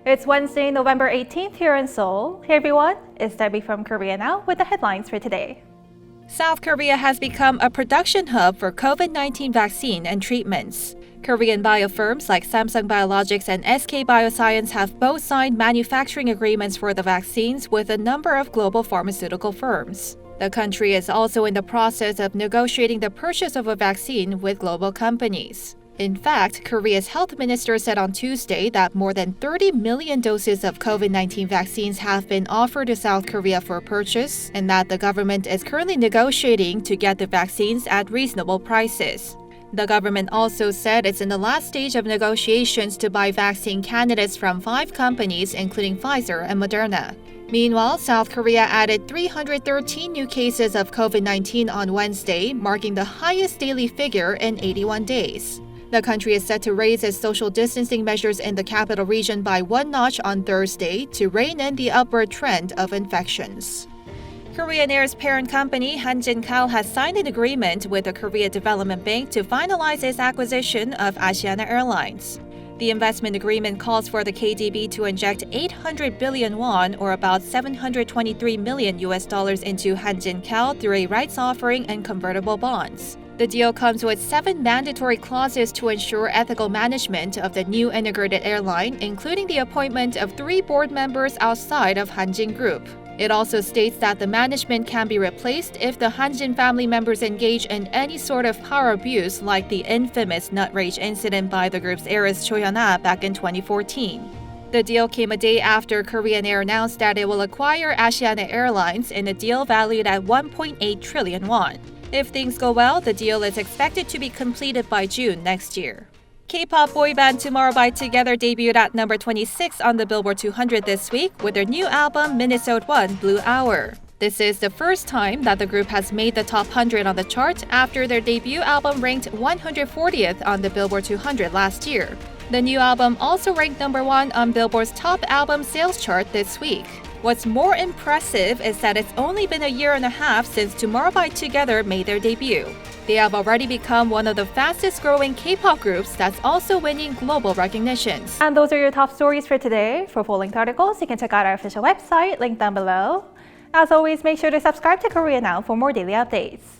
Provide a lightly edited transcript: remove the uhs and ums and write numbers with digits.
It's Wednesday, November 18th here in Seoul. Hey everyone, it's Debbie from Korea Now with the headlines for today. South Korea has become a production hub for COVID-19 vaccine and treatments. Korean biofirms like Samsung Biologics and SK Bioscience have both signed manufacturing agreements for the vaccines with a number of global pharmaceutical firms. The country is also in the process of negotiating the purchase of a vaccine with global companies. In fact, Korea's health minister said on Tuesday that more than 30 million doses of COVID-19 vaccines have been offered to South Korea for purchase, and that the government is currently negotiating to get the vaccines at reasonable prices. The government also said it's in the last stage of negotiations to buy vaccine candidates from 5 companies, including Pfizer and Moderna. Meanwhile, South Korea added 313 new cases of COVID-19 on Wednesday, marking the highest daily figure in 81 days. The country is set to raise its social distancing measures in the capital region by one notch on Thursday to rein in the upward trend of infections. Korean Air's parent company, Hanjin has signed an agreement with the Korea Development Bank to finalize its acquisition of Asiana Airlines. The investment agreement calls for the KDB to inject 800 billion won, or about $723 million into Hanjin through a rights offering and convertible bonds. The deal comes with 7 mandatory clauses to ensure ethical management of the new integrated airline, including the appointment of 3 board members outside of Hanjin Group. It also states that the management can be replaced if the Hanjin family members engage in any sort of power abuse, like the infamous nut rage incident by the group's heiress Cho Hyun-ah back in 2014. The deal came a day after Korean Air announced that it will acquire Asiana Airlines in a deal valued at 1.8 trillion won. If things go well, the deal is expected to be completed by June next year. K-pop boy band Tomorrow X Together debuted at number 26 on the Billboard 200 this week with their new album Minnesota 1 Blue Hour. This is the first time that the group has made the top 100 on the chart after their debut album ranked 140th on the Billboard 200 last year. The new album also ranked number 1 on Billboard's top album sales chart this week. What's more impressive is that it's only been a year and a half since Tomorrow X Together made their debut. They have already become one of the fastest growing K-pop groups that's also winning global recognitions. And those are your top stories for today. For full-length articles, you can check out our official website, linked down below. As always, make sure to subscribe to Korea Now for more daily updates.